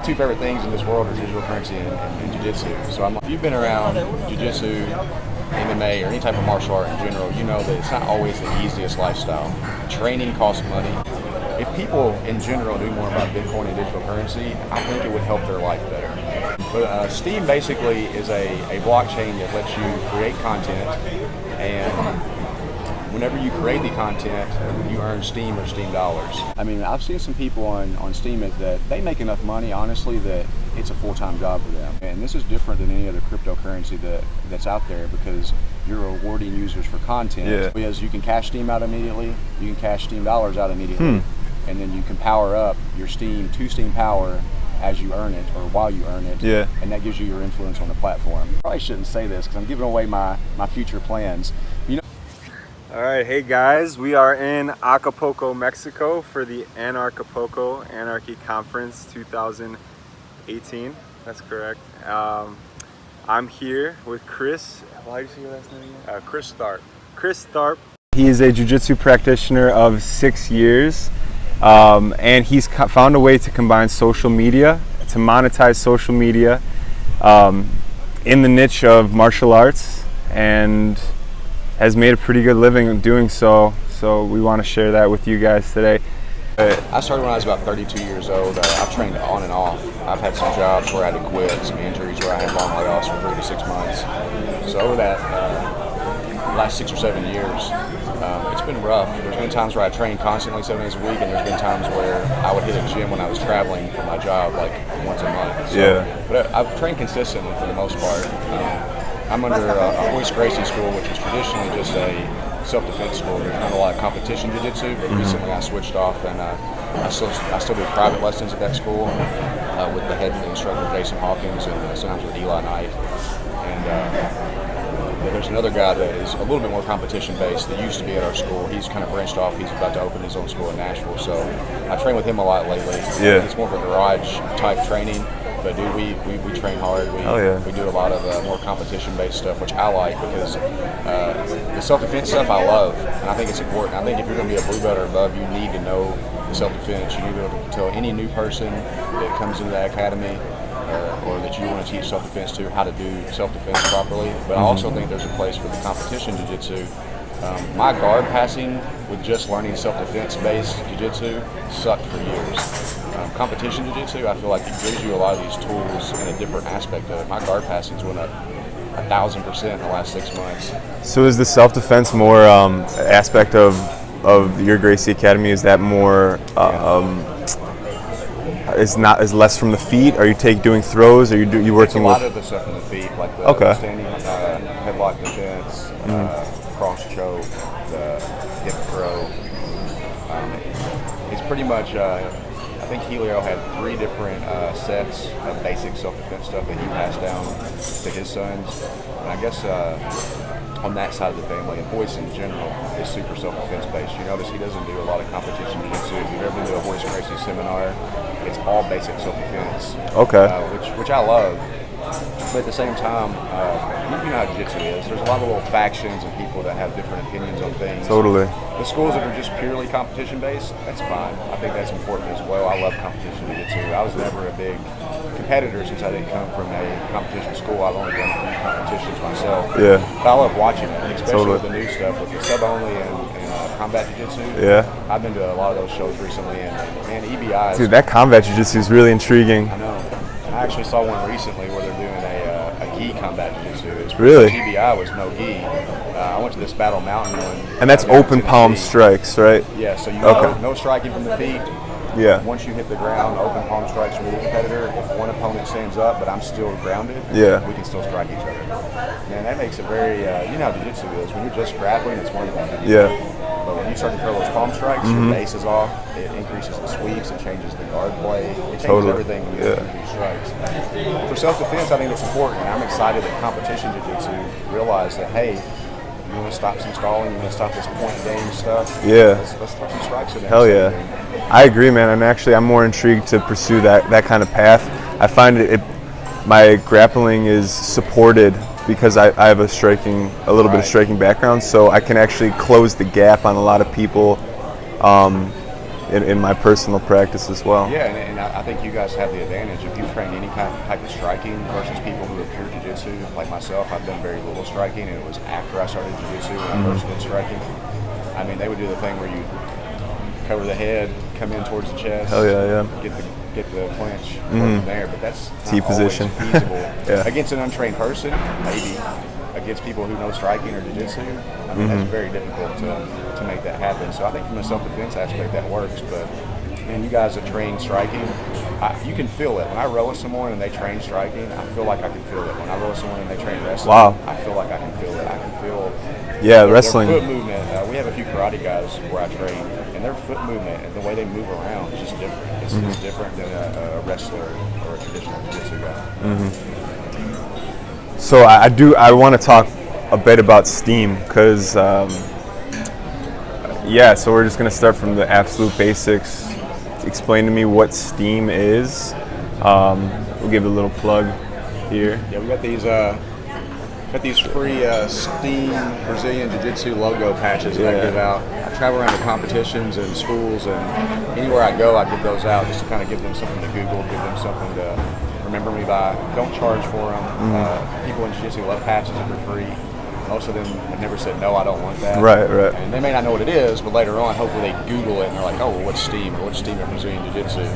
Two favorite things in this world are digital currency and jiu-jitsu. So if you've been around jiu-jitsu, MMA, or any type of martial art in general, you know that it's not always the easiest lifestyle. Training costs money. If people in general knew more about Bitcoin and digital currency, I think it would help their life better. But Steem basically is a blockchain that lets you create content, and whenever you create the content, you earn Steem or Steem dollars. I mean, I've seen some people on Steemit that they make enough money, honestly, that it's a full-time job for them. And this is different than any other cryptocurrency that's out there because you're rewarding users for content. Yeah. Because you can cash Steem out immediately, you can cash Steem dollars out immediately, and then you can power up your Steem to Steem power as you earn it or while you earn it. Yeah. And that gives you your influence on the platform. I probably shouldn't say this because I'm giving away my future plans. You know. All right, hey guys, we are in Acapulco, Mexico for the Anarchapulco Anarchy Conference 2018. That's correct. I'm here with Chris. How do you say your last name again? Chris Tharp. Chris Tharp. He is a jiu-jitsu practitioner of 6 years, and he's found a way to combine social media, to monetize social media in the niche of martial arts, and has made a pretty good living doing so. So we want to share that with you guys today. I started when I was about 32 years old. I've trained on and off. I've had some jobs where I had to quit, some injuries where I had long layoffs for 3 to 6 months. So over that last 6 or 7 years, it's been rough. There's been times where I trained constantly 7 days a week, and there's been times where I would hit a gym when I was traveling for my job like once a month. So, yeah. But I've trained consistently for the most part. I'm under a Hoist Gracie school, which is traditionally just a self-defense school. There's not a lot of competition jiu-jitsu, but recently I switched off, and I still do private lessons at that school with the head instructor Jason Hawkins, and sometimes with Eli Knight. And but there's another guy that is a little bit more competition-based that used to be at our school. He's kind of branched off. He's about to open his own school in Nashville, so I train with him a lot lately. Yeah. It's more of a garage-type training. But dude, we train hard. We do a lot of more competition-based stuff, which I like because the self-defense stuff I love, and I think it's important. I think if you're going to be a blue belt or above, you need to know the self-defense. You need to be able to tell any new person that comes into that academy or that you want to teach self-defense to how to do self-defense properly. But I also think there's a place for the competition jiu-jitsu. My guard passing with just learning self-defense-based jiu-jitsu sucked for years. Competition jiu-jitsu, I feel like it gives you a lot of these tools in a different aspect of it. My guard passing's went up 1,000% in the last 6 months. So is the self-defense more aspect of your Gracie Academy? Is that more is less from the feet? Are you doing throws? Are you working with? A lot of the stuff from the feet, like the standing headlock defense, cross choke, the hip throw. It's pretty much. I think Helio had 3 different sets of basic self-defense stuff that he passed down to his sons. And I guess on that side of the family, and Hoist in general, is super self-defense based. You notice he doesn't do a lot of competition jiu-jitsu. If you've ever been to a Hoist Gracie seminar, it's all basic self-defense. Okay. Which I love. But at the same time, you know how jiu-jitsu is. There's a lot of little factions and people that have different opinions on things. Totally. The schools that are just purely competition-based, that's fine. I think that's important as well. I love competition jiu-jitsu. I was never a big competitor since I didn't come from a competition school. I've only done a few competitions myself. Yeah. But I love watching it, especially Totally. with the new stuff, with the sub-only and combat jiu-jitsu. Yeah. I've been to a lot of those shows recently, and man, EBI is... Dude, that combat jiu-jitsu is really intriguing. I know. I actually saw one recently where they're doing a gi combat jiu-jitsu. Really? TBI was no gi. I went to this Battle Mountain one. And that's open palm strikes, right? Yeah, so no striking from the feet. Yeah. Once you hit the ground, open palm strikes from the competitor. If one opponent stands up, but I'm still grounded, we can still strike each other. Man, that makes it very, you know how jiu-jitsu is. When you're just grappling, it's one thing. Yeah. But when you start to throw those palm strikes, your base is off, it increases the sweeps, it changes the guard play, it changes everything when you do these strikes. For self-defense, I think it's important, and I'm excited that competition jiu-jitsu realized that, hey, you want to stop some stalling, you want to stop this point game stuff, let's throw some strikes in there. Hell yeah. I agree, man, and actually I'm more intrigued to pursue that kind of path. I find my grappling is supported because I have a little bit of striking background, so I can actually close the gap on a lot of people in my personal practice as well. Yeah, and I think you guys have the advantage. If you train any type of striking versus people who are pure jiu-jitsu, like myself, I've done very little striking, and it was after I started jiu-jitsu when I first did striking. I mean, they would do the thing where you cover the head, come in towards the chest, get the clinch from there, but that's not T position. always feasible. Against an untrained person, maybe. Against people who know striking or jiu-jitsu, I mean, that's very difficult to make that happen. So I think from a self-defense aspect that works, but man, you guys that train striking, you can feel it. When I row with someone and they train striking, I feel like I can feel it. When I row with someone and they train wrestling, I feel like I can feel it. I can feel wrestling. Their foot movement. We have a few karate guys where I train, and their foot movement and the way they move around is just different. It's different than a wrestler or a traditional jiu-jitsu guy. So I want to talk a bit about Steem because, so we're just going to start from the absolute basics. Explain to me what Steem is. We'll give a little plug here. Yeah, we got these free Steem Brazilian Jiu-Jitsu logo patches that I give out. I travel around to competitions and schools, and anywhere I go, I give those out just to kind of give them something to Google, give them something to remember me by. Don't charge for them. People in Jiu-Jitsu love patches if they're free. Most of them have never said, no, I don't want that. Right. And they may not know what it is, but later on, hopefully they Google it and they're like, oh, well, what's Steem? Or what's Steem in Brazilian Jiu-Jitsu?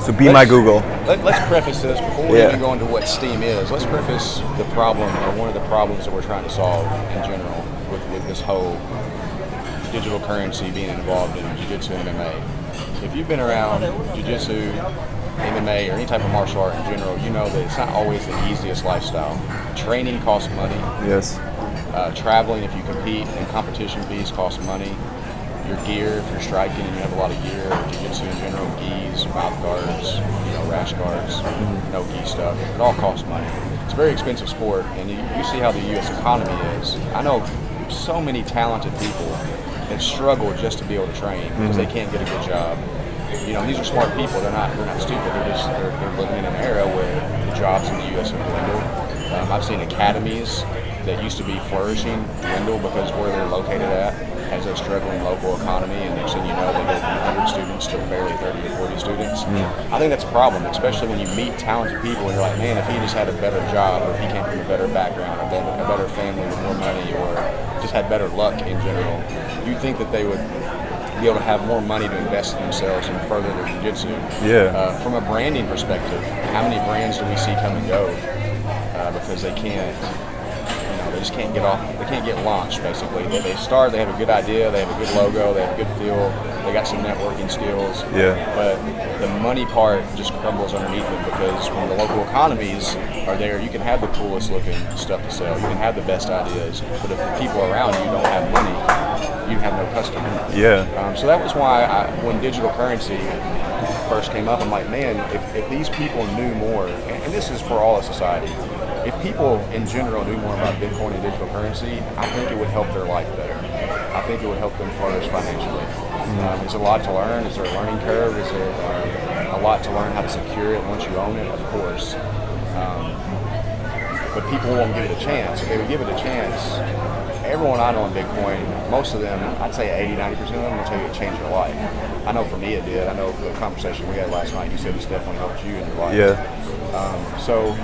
So be my Google. Let's preface this before we even go into what Steem is. Let's preface the problem, or one of the problems that we're trying to solve in general with this whole digital currency being involved in Jiu-Jitsu and MMA. If you've been around Jiu-Jitsu, MMA, or any type of martial art in general, you know that it's not always the easiest lifestyle. Training costs money. Yes. Traveling, if you compete, and competition fees cost money. Your gear, if you're striking and you have a lot of gear, or jiu-jitsu in general, gis, mouth guards, rash guards, no gi stuff, it all costs money. It's a very expensive sport, and you see how the U.S. economy is. I know so many talented people that struggle just to be able to train because they can't get a good job. These are smart people. They're not stupid. They're living in an era where the jobs in the U.S. have dwindled. I've seen academies that used to be flourishing dwindle because where they're located at has a struggling local economy, and next thing you know, they go from 100 students to barely 30 or 40 students. I think that's a problem, especially when you meet talented people and you're like, man, if he just had a better job, or if he came from a better background, or a better family with more money, or just had better luck in general, you think that they would be able to have more money to invest in themselves and further their jiu-jitsu. From a branding perspective, how many brands do we see come and go because they can't, they just can't get off, they can't get launched basically. They start, they have a good idea, they have a good logo, they have a good feel, they got some networking skills, but the money part just crumbles underneath them because when the local economies are there, you can have the coolest looking stuff to sell, you can have the best ideas, but if the people around you don't have money, you have no customer. So that was why when digital currency first came up, I'm like, man, if these people knew more, and this is for all of society, if people in general knew more about Bitcoin and digital currency, I think it would help their life better. I think it would help them flourish financially. There's a lot to learn. Is there a learning curve? Is there a lot to learn how to secure it once you own it? Of course. But people won't give it a chance. If they would give it a chance, everyone I know in Bitcoin, most of them, I'd say 80-90% of them will tell you it changed your life. I know for me it did. I know the conversation we had last night, you said it's definitely helped you in your life. So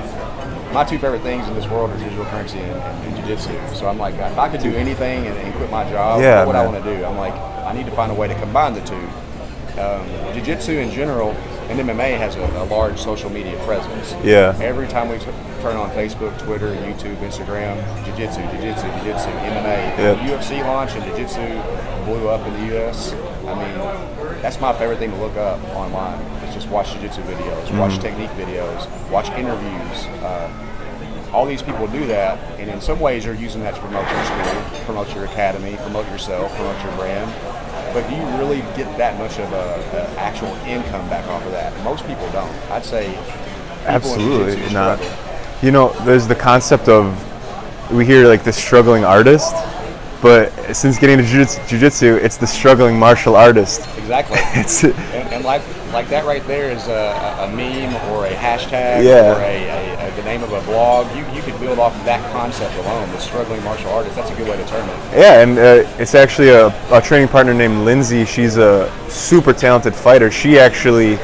my two favorite things in this world are digital currency and jiu-jitsu. So I'm like, if I could do anything and quit my job, what would I want to do? I'm like, I need to find a way to combine the two. Jiu-jitsu in general and MMA has a large social media presence. Every time we turn on Facebook, Twitter, YouTube, Instagram, jiu-jitsu, MMA. UFC launch and jiu-jitsu blew up in the US. I mean, that's my favorite thing to look up online. Is just watch jiu-jitsu videos, watch technique videos, watch interviews. All these people do that, and in some ways you're using that to promote your school, promote your academy, promote yourself, promote your brand. But do you really get that much of an actual income back off of that? Most people don't. I'd say absolutely not. There's the concept of, we hear like the struggling artist, But since getting to jiu-jitsu, it's the struggling martial artist. Exactly. and like that right there is a meme or a hashtag or the name of a blog. You could build off of that concept alone, the struggling martial artist. That's a good way to term it. Yeah, and it's actually a training partner named Lindsay. She's a super talented fighter. She actually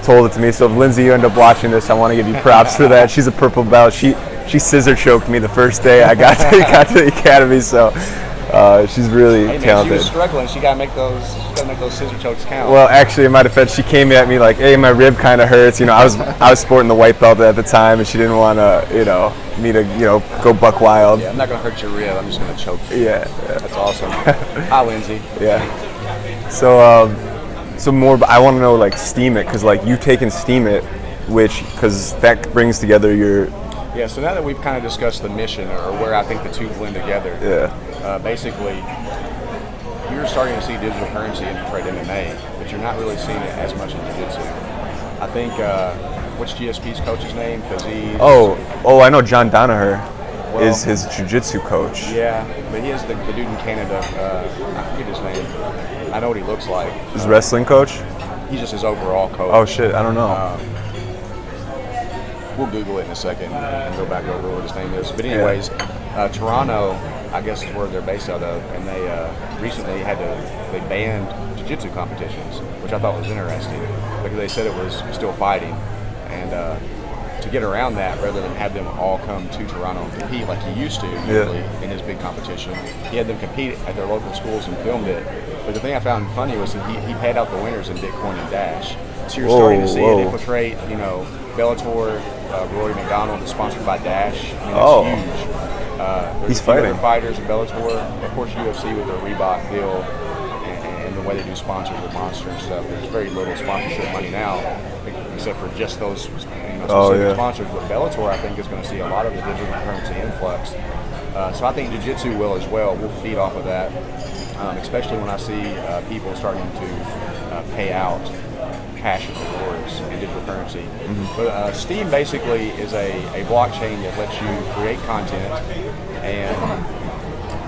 told it to me. So if Lindsay, you end up watching this, I want to give you props for that. She's a purple belt. She scissor choked me the first day I got to the academy, so she's really talented. She was struggling. She gotta make those scissor chokes count. Well, actually, in my defense, she came at me like, "Hey, my rib kind of hurts." You know, I was sporting the white belt at the time, and she didn't want to, me to, go buck wild. Yeah, I'm not gonna hurt your rib. I'm just gonna choke you. Yeah. That's awesome. Hi, Lindsay. Yeah. So more. I want to know like Steemit, because like you've taken Steemit, because that brings together your. Yeah, so now that we've kind of discussed the mission or where I think the two blend together, basically you're starting to see digital currency infiltrate MMA, but you're not really seeing it as much in jiu-jitsu. I think, what's GSP's coach's name? Faziz? Oh, I know John Donaher is his jiu-jitsu coach. Yeah, but he is the dude in Canada, I forget his name. I know what he looks like. His wrestling coach? He's just his overall coach. Oh shit, I don't know. We'll Google it in a second and go back over what his name is. But anyways, Toronto, I guess is where they're based out of, and they recently they banned jiu-jitsu competitions, which I thought was interesting because they said it was still fighting, and to get around that, rather than have them all come to Toronto and compete like he used to usually in his big competition, he had them compete at their local schools and filmed it. But the thing I found funny was that he paid out the winners in Bitcoin and Dash. So you're starting to see it infiltrate, Bellator, Rory McDonald is sponsored by Dash. I mean, that's huge. He's fighting. Other fighters in Bellator, of course UFC with the Reebok deal and the way they do sponsors with Monster and stuff. There's very little sponsorship money now, except for just those specific sponsors. But Bellator, I think, is going to see a lot of the digital currency influx. So I think jiu-jitsu will as well. We'll feed off of that, especially when I see people starting to pay out cash and rewards in digital currency. Mm-hmm. But Steem basically is a blockchain that lets you create content, and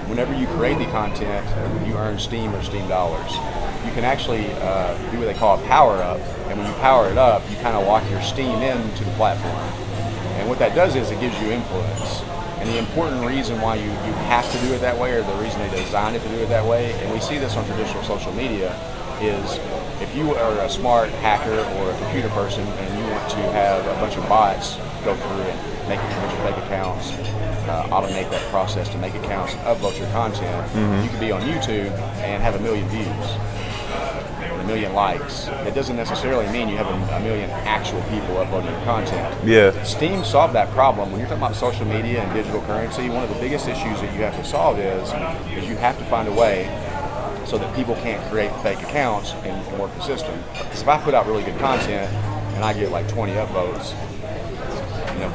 whenever you create the content, you earn Steem or Steem dollars. You can actually do what they call a power up, and when you power it up, you kind of lock your Steem into the platform. And what that does is it gives you influence. And the important reason why you have to do it that way, or the reason they designed it to do it that way, and we see this on traditional social media, is if you are a smart hacker or a computer person and you want to have a bunch of bots go through and make a bunch of fake accounts, automate that process to make accounts and upload your content, you could be on YouTube and have 1 million views, 1 million likes. It doesn't necessarily mean you have a million actual people uploading your content. Yeah. Steem solved that problem. When you're talking about social media and digital currency, one of the biggest issues that you have to solve is you have to find a way so that people can't create fake accounts and work the system. Because if I put out really good content and I get like 20 upvotes,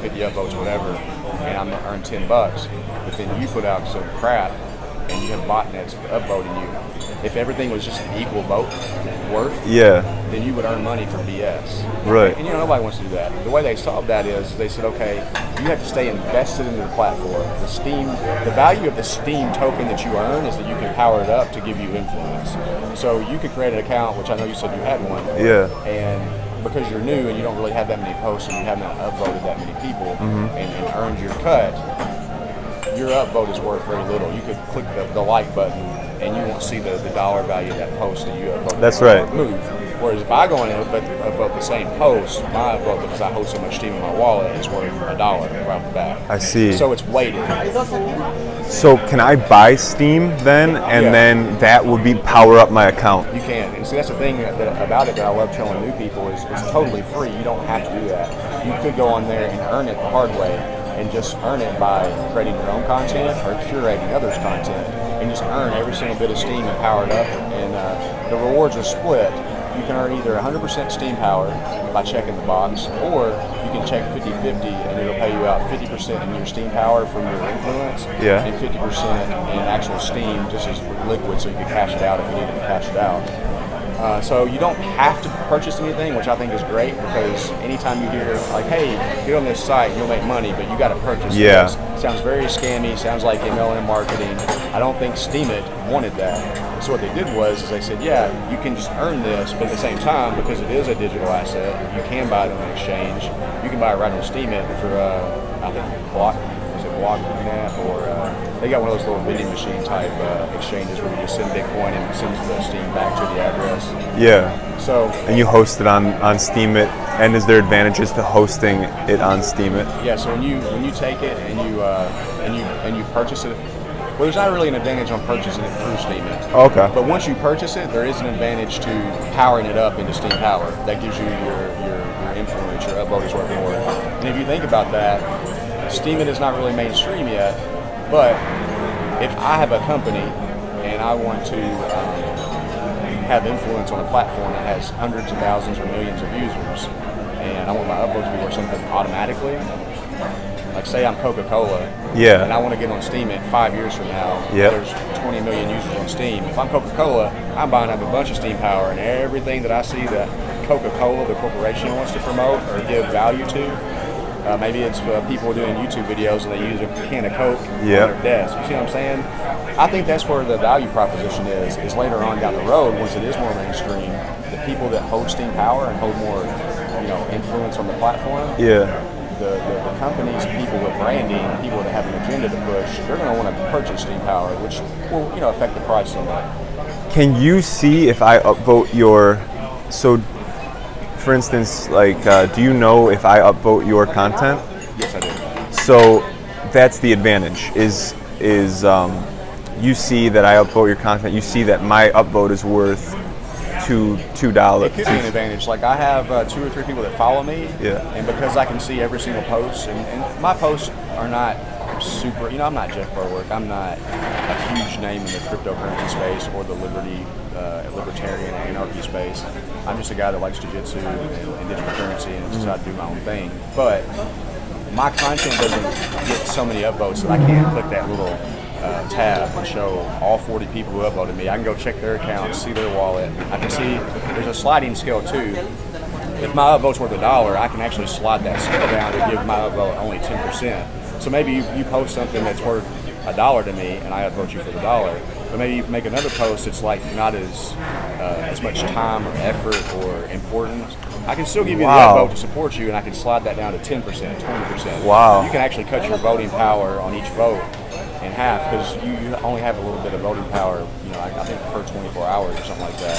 50 upvotes, whatever, and I'm gonna earn $10, but then you put out some crap and you have botnets upvoting you, if everything was just an equal vote worth, then you would earn money for BS. Right. And nobody wants to do that. The way they solved that is they said, okay, you have to stay invested into the platform. The value of the Steem token that you earn is that you can power it up to give you influence. So you could create an account, which I know you said you had one. Yeah. And because you're new and you don't really have that many posts and you haven't upvoted that many people and earned your cut, your upvote is worth very little. You could click the like button and you won't see the dollar value of that post that you upvoted. That's right. Move. Whereas if I go in and upvote the same post, my upvote, because I hold so much Steem in my wallet, is worth $1 right off the bat. I see. So it's weighted. So can I buy Steem then, and then that would be power up my account? You can. And see, that's the thing about it that I love telling new people is it's totally free. You don't have to do that. You could go on there and earn it the hard way and just earn it by creating your own content or curating others' content and just earn every single bit of Steem and power it up. And the rewards are split. You can earn either 100% Steem power by checking the box, or you can check 50-50 and it'll pay you out 50% in your Steem power from your influence and 50% in actual Steem just as liquid so you can cash it out if you needed to cash it out. So you don't have to purchase anything, which I think is great, because anytime you hear like, hey, get on this site, you'll make money, but you got to purchase this. Sounds very scammy, sounds like MLM marketing. I don't think Steemit wanted that. So what they did was they said, yeah, you can just earn this, but at the same time, because it is a digital asset, you can buy it on an exchange. You can buy it right on Steemit for, I think, Block.net, or they got one of those little vending machine type exchanges where you just send Bitcoin and it sends the Steem back to the address. Yeah. So. And you host it on Steemit, and is there advantages to hosting it on Steemit? Yeah. So when you take it and you purchase it, well, there's not really an advantage on purchasing it through Steemit. Okay. But once you purchase it, there is an advantage to powering it up into Steem Power. That gives you your influence, your upload is worth more. And if you think about that, Steemit is not really mainstream yet, but if I have a company and I want to have influence on a platform that has hundreds of thousands or millions of users, and I want my upload to be worth something automatically, like say I'm Coca-Cola, and I want to get on Steemit 5 years from now, there's 20 million users on Steem. If I'm Coca-Cola, I'm buying up a bunch of Steem Power, and everything that I see that Coca-Cola, the corporation, wants to promote or give value to, maybe it's people doing YouTube videos and they use a can of Coke on their desk. You see what I'm saying? I think that's where the value proposition is later on down the road, once it is more mainstream, the people that hold Steem Power and hold more, influence on the platform. The companies, people with branding, people that have an agenda to push, they're going to want to purchase Steem Power, which will, affect the price somewhat. Can you see if I upvote your, for instance, do you know if I upvote your content? Yes, I do. So that's the advantage, is you see that I upvote your content, you see that my upvote is worth $2. It could be an advantage. Like I have 2 or 3 people that follow me, and because I can see every single post, and my posts are not super, I'm not Jeff Burwick, I'm not a huge name in the cryptocurrency space or the libertarian anarchy space. I'm just a guy that likes jiu-jitsu and digital currency and just try to do my own thing. But my content doesn't get so many upvotes that I can't click that little tab and show all 40 people who upvoted me. I can go check their account, see their wallet. I can see there's a sliding scale too. If my upvote's worth $1, I can actually slide that scale down to give my upvote only 10%. So maybe you post something that's worth $1 to me and I upvote you for the $1. But maybe you make another post that's like not as much time or effort or importance. I can still give you the upvote to support you, and I can slide that down to 10%, 20%. Wow. You can actually cut your voting power on each vote in half, because you only have a little bit of voting power, I think per 24 hours or something like that.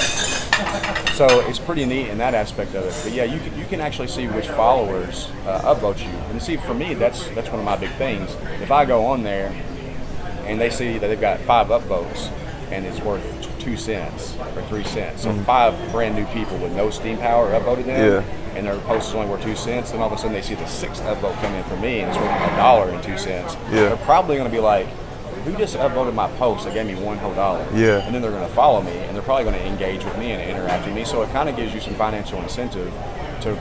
So it's pretty neat in that aspect of it. But yeah, you can actually see which followers upvote you. And see, for me, that's one of my big things. If I go on there and they see that they've got 5 upvotes and it's worth 2 cents or 3 cents, so 5 brand new people with no Steem Power upvoted them, and their post is only worth 2 cents, then all of a sudden they see the 6th upvote come in for me and it's worth $1.02. They're probably going to be like, who just upvoted my post that gave me $1 whole dollar? And then they're going to follow me, and they're probably going to engage with me and interact with me. So it kind of gives you some financial incentive to,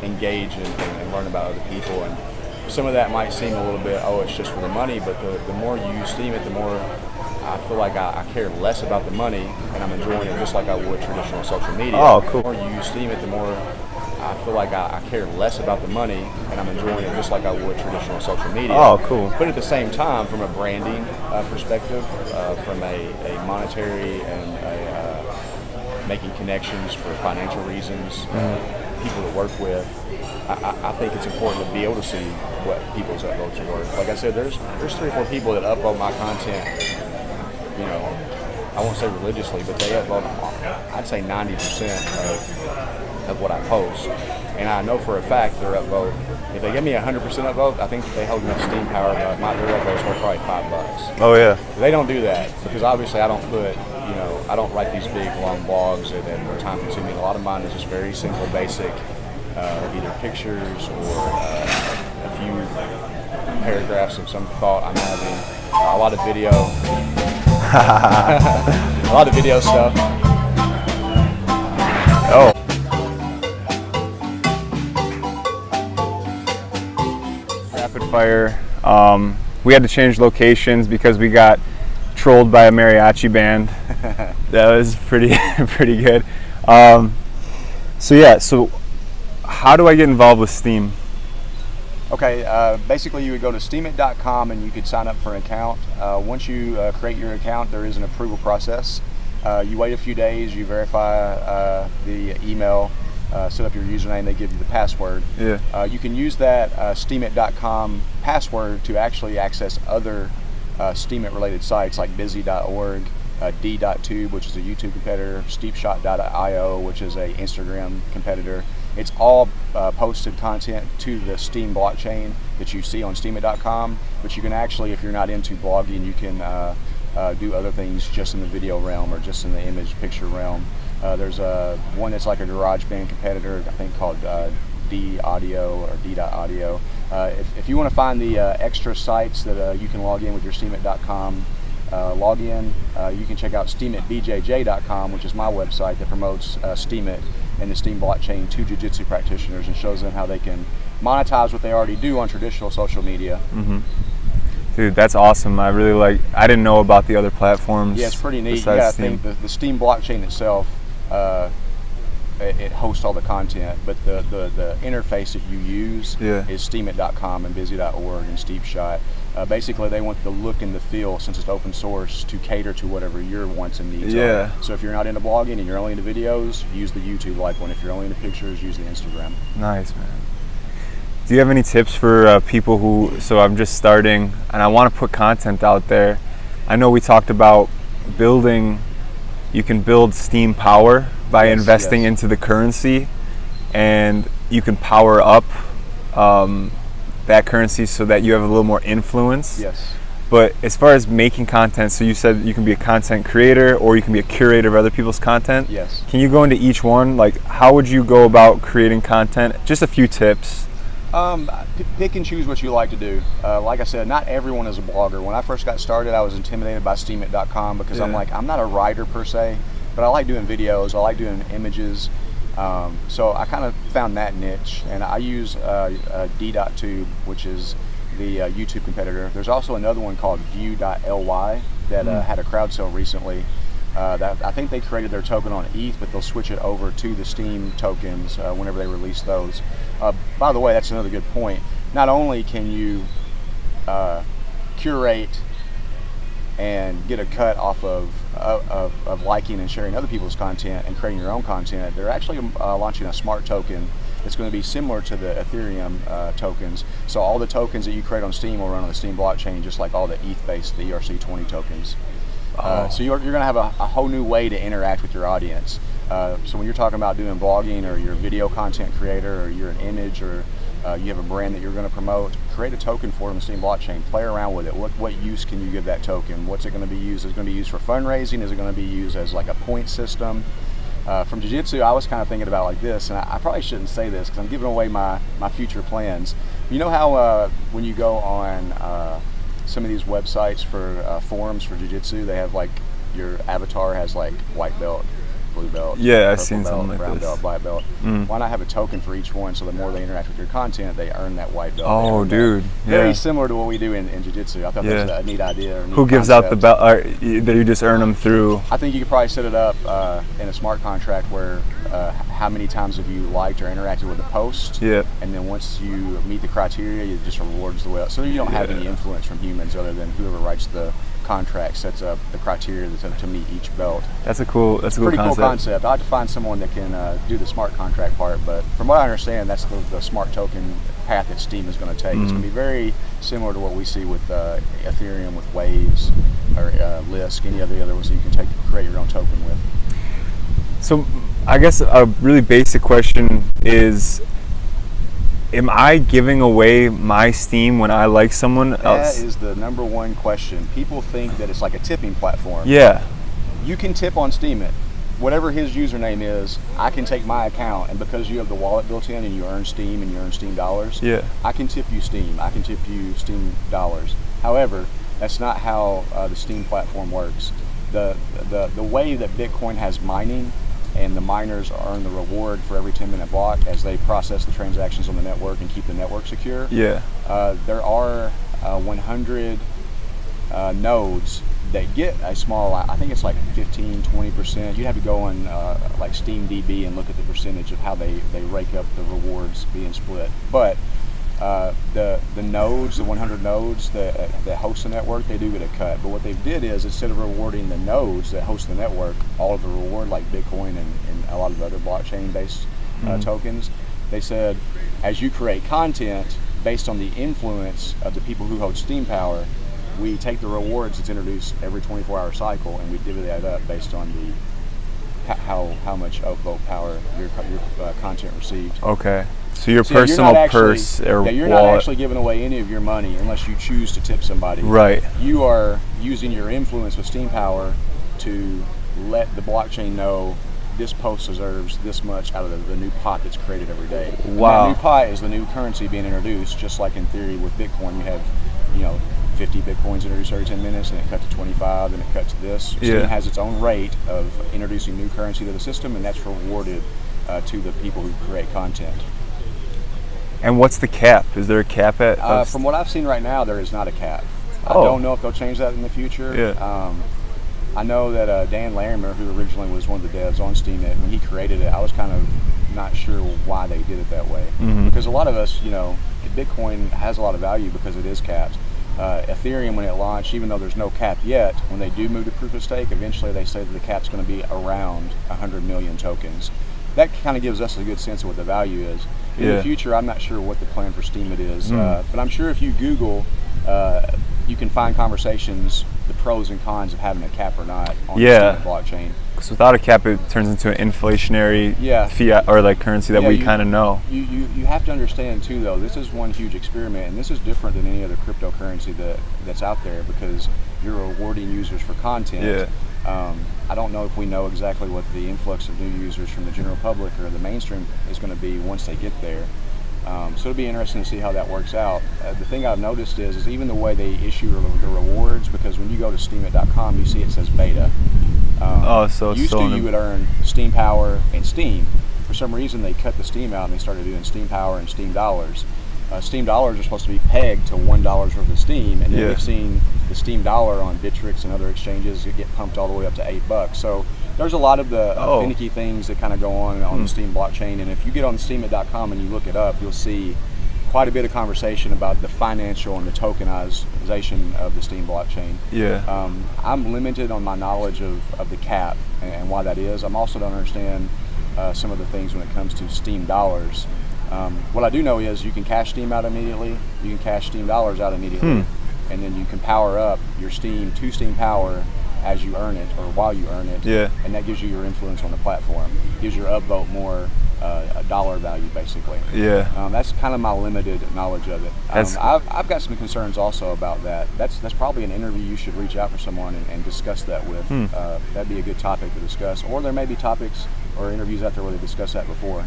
engage and learn about other people. And some of that might seem a little bit, it's just for the money, but the more you use Steemit, the more I feel like I care less about the money, and I'm enjoying it just like I would traditional social media. Oh, cool. The more you use Steemit, the more I feel like I care less about the money, and I'm enjoying it just like I would traditional social media. Oh, cool. But at the same time, from a branding perspective, from a monetary and making connections for financial reasons, people to work with, I think it's important to be able to see what people's upvotes are worth. Like I said, there's 3 or 4 people that upvote my content, I won't say religiously, but they upvote, I'd say 90% of what I post. And I know for a fact their upvote, if they give me 100% upvote, I think they hold enough Steem Power, their upvote's worth probably $5. Oh yeah. They don't do that, because obviously I don't put, I don't write these big long blogs that are time consuming. A lot of mine is just very simple, basic, either pictures or a few paragraphs of some thought I'm having. A lot of video. A lot of video stuff. Oh. Rapid fire. We had to change locations because we got trolled by a mariachi band. That was pretty pretty good. So how do I get involved with Steem? Okay, basically you would go to steemit.com and you could sign up for an account. Once you create your account, there is an approval process. You wait a few days, you verify the email, set up your username, they give you the password. Yeah. You can use that steemit.com password to actually access other Steemit related sites like busy.org, d.tube, which is a YouTube competitor, steepshot.io, which is a Instagram competitor. It's all posted content to the Steem blockchain that you see on steemit.com, but you can actually, if you're not into blogging, you can do other things just in the video realm or just in the image picture realm. There's one that's like a GarageBand competitor, I think called D-Audio or D.Audio. If you want to find the extra sites that you can log in with your steemit.com login, you can check out SteemitBjj.com, which is my website that promotes Steemit and the Steem blockchain to jiu-jitsu practitioners and shows them how they can monetize what they already do on traditional social media. Mm-hmm. Dude, that's awesome. I didn't know about the other platforms. Yeah, it's pretty neat. You gotta think the Steem blockchain itself, it hosts all the content, but the interface that you use is steemit.com and busy.org and Steepshot. Basically, they want the look and the feel, since it's open source, to cater to whatever your wants and needs are. So if you're not into blogging and you're only into videos, use the YouTube-like one. If you're only into pictures, use the Instagram. Nice, man. Do you have any tips for people who, so I'm just starting and I want to put content out there? I know we talked about you can build Steem power by investing into the currency, and you can power up that currency so that you have a little more influence. Yes. But as far as making content, so you said you can be a content creator or you can be a curator of other people's content. Yes. Can you go into each one? Like, how would you go about creating content? Just a few tips. Pick and choose what you like to do. Like I said, not everyone is a blogger. When I first got started, I was intimidated by steemit.com because I'm not a writer per se, but I like doing videos, I like doing images. So I kind of found that niche, and I use d.tube, which is the YouTube competitor. There's also another one called view.ly that had a crowd sale recently. That I think they created their token on ETH, but they'll switch it over to the Steem tokens whenever they release those. By the way, that's another good point. Not only can you curate and get a cut off of liking and sharing other people's content and creating your own content, they're actually launching a smart token that's going to be similar to the Ethereum tokens. So all the tokens that you create on Steem will run on the Steem blockchain, just like all the ETH-based, the ERC20 tokens. So you're going to have a whole new way to interact with your audience. So when you're talking about doing blogging, or you're a video content creator, or you're an image, or you have a brand that you're going to promote, create a token for the Steem blockchain. Play around with it. What use can you give that token? What's it going to be used? Is it going to be used for fundraising? Is it going to be used as like a point system? From jiu-jitsu, I was kind of thinking about like this, and I probably shouldn't say this because I'm giving away my future plans. You know how when you go on some of these websites for forums for jiu-jitsu, they have like your avatar has like white belt, blue belt, I've seen belt, something like brown this. belt, black belt. Why not have a token for each one, so the more they interact with your content, they earn that white belt. Oh, dude. Very similar to what we do in jiu-jitsu. I thought that was a neat idea. Who gives out the belt? That you just earn them through? I think you could probably set it up in a smart contract where how many times have you liked or interacted with a post? Yeah. And then once you meet the criteria, it just rewards the well. So you don't have any influence from humans other than whoever writes the contract sets up the criteria to meet each belt. That's a cool concept. Pretty cool concept. I'd have to find someone that can do the smart contract part, but from what I understand, that's the smart token path that Steem is going to take. It's going to be very similar to what we see with Ethereum, with Waves, or Lisk, any of the other ones that you can create your own token with. So I guess a really basic question is, am I giving away my Steem when I like someone else? That is the number one question. People think that it's like a tipping platform. Yeah. You can tip on Steemit. Whatever his username is, I can take my account, and because you have the wallet built in and you earn Steem and you earn Steem dollars, I can tip you Steem. I can tip you Steem dollars. However, that's not how the Steem platform works. The way that Bitcoin has mining, and the miners earn the reward for every 10-minute block as they process the transactions on the network and keep the network secure. There are 100 nodes that get a small, I think it's like 15-20%. You'd have to go on like Steem DB and look at the percentage of how they rake up the rewards being split. But the nodes, the 100 nodes that host the network, they do get a cut. But what they did is, instead of rewarding the nodes that host the network, all of the reward like Bitcoin and a lot of the other blockchain-based tokens, they said, as you create content based on the influence of the people who hold Steem power, we take the rewards that's introduced every 24-hour cycle and we divvy that up based on the how much upvote power your content received. Okay. So your personal purse or you're wallet. not actually giving away any of your money unless you choose to tip somebody. Right. You are using your influence with Steem power to let the blockchain know this post deserves this much out of the new pot that's created every day. Wow. And that new pot is the new currency being introduced, just like in theory with Bitcoin. You have, 50 Bitcoins introduced every 10 minutes, and it cut to 25, and it cut to this. Steem has its own rate of introducing new currency to the system, and that's rewarded to the people who create content. And what's the cap? Is there a cap at? From what I've seen right now, there is not a cap. I don't know if they'll change that in the future. Yeah. I know that Dan Larimer, who originally was one of the devs on Steemit, when he created it, I was kind of not sure why they did it that way. Because a lot of us, Bitcoin has a lot of value because it is capped. Ethereum, when it launched, even though there's no cap yet, when they do move to proof of stake, eventually they say that the cap's going to be around 100 million tokens. That kind of gives us a good sense of what the value is. In the future, I'm not sure what the plan for Steemit is, but I'm sure if you Google, you can find conversations, the pros and cons of having a cap or not on the Steemit blockchain. Because without a cap, it turns into an inflationary fiat or like currency that we kind of know. You have to understand too, though, this is one huge experiment, and this is different than any other cryptocurrency that's out there, because you're rewarding users for content. I don't know if we know exactly what the influx of new users from the general public or the mainstream is going to be once they get there. So it'll be interesting to see how that works out. The thing I've noticed is even the way they issue the rewards, because when you go to steemit.com, you see it says beta. You would earn Steem power and Steem. For some reason, they cut the Steem out and they started doing Steem power and Steem dollars. Steem dollars are supposed to be pegged to $1 worth of Steem, and then we've seen the Steem dollar on Bittrex and other exchanges get pumped all the way up to $8. So there's a lot of the finicky things that kind of go on the Steem blockchain, and if you get on steemit.com and you look it up, you'll see quite a bit of conversation about the financial and the tokenization of the Steem blockchain. I'm limited on my knowledge of the cap and why that is. I'm also don't understand some of the things when it comes to Steem dollars. What I do know is you can cash Steem out immediately, you can cash Steem dollars out immediately, and then you can power up your Steem to Steem power as you earn it or while you earn it, and that gives you your influence on the platform. It gives your upvote more a dollar value, basically. That's kind of my limited knowledge of it. I've got some concerns also about that. That's probably an interview you should reach out for someone and discuss that with. That'd be a good topic to discuss, or there may be topics or interviews out there where they discuss that before.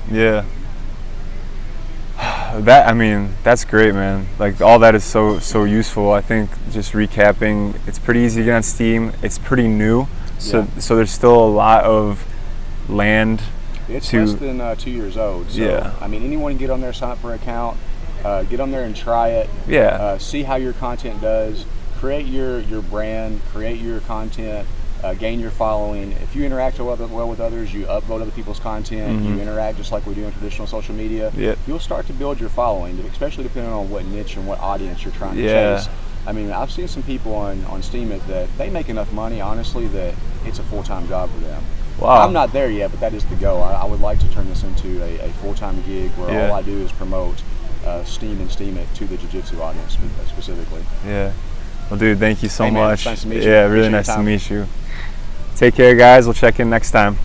That's great, man. Like, all that is so useful. I think just recapping, it's pretty easy to get on Steem. It's pretty new, so there's still a lot of land. It's less than 2 years old. So, anyone can get on there, sign up for an account, get on there and try it. See how your content does. Create your brand. Create your content. Gain your following. If you interact well with others, you upvote other people's content, you interact just like we do in traditional social media, you'll start to build your following, especially depending on what niche and what audience you're trying to chase. I've seen some people on Steemit that they make enough money, honestly, that it's a full-time job for them. I'm not there yet, but that is the goal. I would like to turn this into a full-time gig where all I do is promote Steem and Steemit to the jiu-jitsu audience specifically. Well, dude, thank you so much. Nice to meet you. Really nice to meet you. Take care, guys. We'll check in next time.